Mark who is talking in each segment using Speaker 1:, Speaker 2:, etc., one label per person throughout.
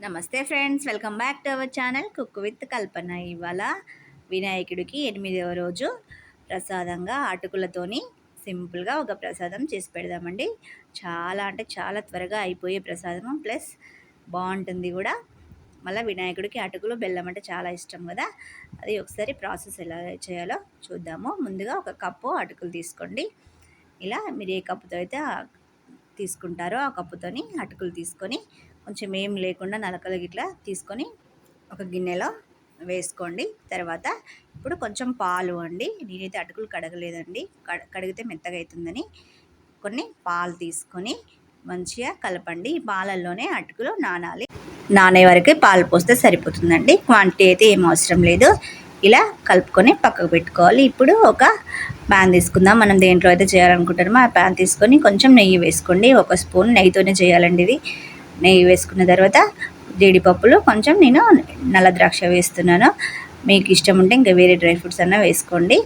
Speaker 1: నమస్తే friends, welcome back to our channel cook with Kalpana. ఇవాళ వినాయకుడికి 8వ రోజు ప్రసాదంగా అటుకులతోని సింపుల్గా ఒక ప్రసాదం చేసి పెడదామండి. చాలా అంటే చాలా త్వరగా అయిపోయే ప్రసాదము, ప్లస్ బాగుంటుంది కూడా. మళ్ళీ వినాయకుడికి అటుకులు బెల్లం అంటే చాలా ఇష్టం కదా. అది ఒకసారి ప్రాసెస్ ఎలా చేయాలో చూద్దాము. ముందుగా ఒక కప్పు అటుకులు తీసుకోండి. ఇలా మీరు ఏ కప్పుతో అయితే తీసుకుంటారో ఆ కప్పుతోని అటుకులు తీసుకొని కొంచెం ఏం లేకుండా నలకలు గిట్లా తీసుకొని ఒక గిన్నెలో వేసుకోండి. తర్వాత ఇప్పుడు కొంచెం పాలు అండి, నేనైతే అటుకులు కడగలేదండి, కడిగితే మెత్తగా అవుతుందని కొన్ని పాలు తీసుకొని మంచిగా కలపండి. ఈ పాలల్లోనే అటుకులు నానే వరకు పాలు పోస్తే సరిపోతుందండి. క్వాంటిటీ అయితే ఏం అవసరం లేదు. ఇలా కలుపుకొని పక్కకు పెట్టుకోవాలి. ఇప్పుడు ఒక ప్యాన్ తీసుకుందాం. మనం దేంట్లో అయితే చేయాలనుకుంటామో ఆ ప్యాన్ తీసుకొని కొంచెం నెయ్యి వేసుకోండి. ఒక స్పూన్ నెయ్యితోనే చేయాలండి ఇది. నెయ్యి వేసుకున్న తర్వాత జీడిపప్పులు, కొంచెం నేను నల్ల ద్రాక్ష వేస్తున్నాను. మీకు ఇష్టం ఉంటే ఇంకా వేరే డ్రై ఫ్రూట్స్ అన్నా వేసుకోండి.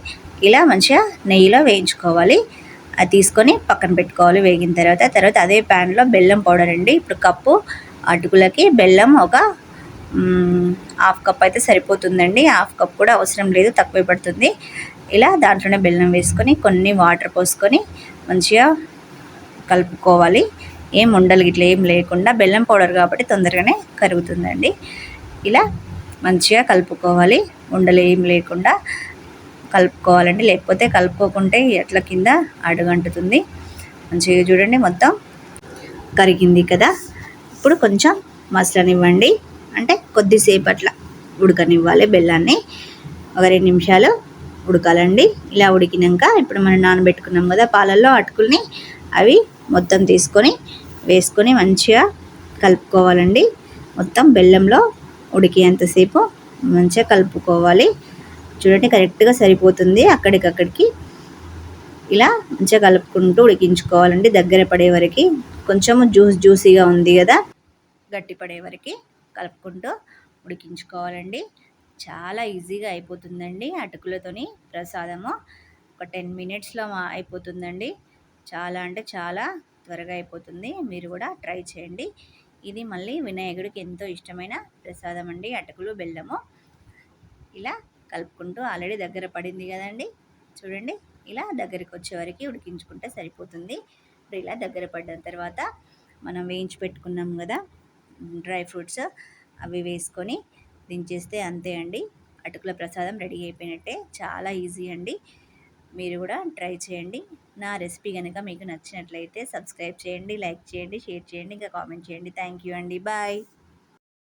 Speaker 1: ఇలా మంచిగా నెయ్యిలో వేయించుకోవాలి. అది తీసుకొని పక్కన పెట్టుకోవాలి. వేగిన తర్వాత అదే ప్యాన్లో బెల్లం పౌడర్ అండి. ఇప్పుడు కప్పు అటుకులకి బెల్లం ఒక హాఫ్ కప్ అయితే సరిపోతుందండి. హాఫ్ కప్ కూడా అవసరం లేదు, తక్కువే పడుతుంది. ఇలా దాంట్లోనే బెల్లం వేసుకొని కొన్ని వాటర్ పోసుకొని మంచిగా కలుపుకోవాలి. ఏం ఉండలు గిట్ల ఏం లేకుండా, బెల్లం పౌడర్ కాబట్టి తొందరగానే కరుగుతుందండి. ఇలా మంచిగా కలుపుకోవాలి, ఉండలు ఏం లేకుండా కలుపుకోవాలండి. లేకపోతే కలుపుకోకుంటే ఎట్లా కింద అడుగంటుతుంది. మంచిగా చూడండి, మొత్తం కరిగింది కదా. ఇప్పుడు కొంచెం మసలనివ్వండి, అంటే కొద్దిసేపు అట్లా ఉడకనివ్వాలి. బెల్లాన్ని ఒక 2 నిమిషాలు ఉడకాలండి. ఇలా ఉడికినాక ఇప్పుడు మనం నానబెట్టుకున్నాం కదా పాలల్లో అటుకుల్ని, అవి మొత్తం తీసుకొని వేసుకొని మంచిగా కలుపుకోవాలండి. మొత్తం బెల్లంలో ఉడికేంతసేపు మంచిగా కలుపుకోవాలి. చూడండి, కరెక్ట్గా సరిపోతుంది. అక్కడికక్కడికి ఇలా మంచిగా కలుపుకుంటూ ఉడికించుకోవాలండి. దగ్గర పడే వరకు, కొంచెము జ్యూసీగా ఉంది కదా, గట్టి పడే వరకు కలుపుకుంటూ ఉడికించుకోవాలండి. చాలా ఈజీగా అయిపోతుందండి అటుకులతోని ప్రసాదము. ఒక 10 మినిట్స్లో అయిపోతుందండి. చాలా అంటే చాలా త్వరగా అయిపోతుంది. మీరు కూడా ట్రై చేయండి. ఇది మళ్ళీ వినాయకుడికి ఎంతో ఇష్టమైన ప్రసాదం అండి, అటుకులు బెల్లము. ఇలా కలుపుకుంటూ ఆల్రెడీ దగ్గర పడింది కదండి. చూడండి, ఇలా దగ్గరికి వచ్చే వరకు ఉడికించుకుంటే సరిపోతుంది. ఇప్పుడు ఇలా దగ్గర పడిన తర్వాత మనం వేయించి పెట్టుకున్నాం కదా డ్రై ఫ్రూట్స్, అవి వేసుకొని దించేస్తే అంతే అండి, అటుకుల ప్రసాదం రెడీ అయిపోయినట్టే. చాలా ఈజీ అండి. మీరు కూడా ట్రై చేయండి. నా రెసిపీ కనుక మీకు నచ్చినట్లయితే సబ్స్క్రైబ్ చేయండి, లైక్ చేయండి, షేర్ చేయండి, ఇంకా కామెంట్ చేయండి. థ్యాంక్ యూ అండి. బాయ్.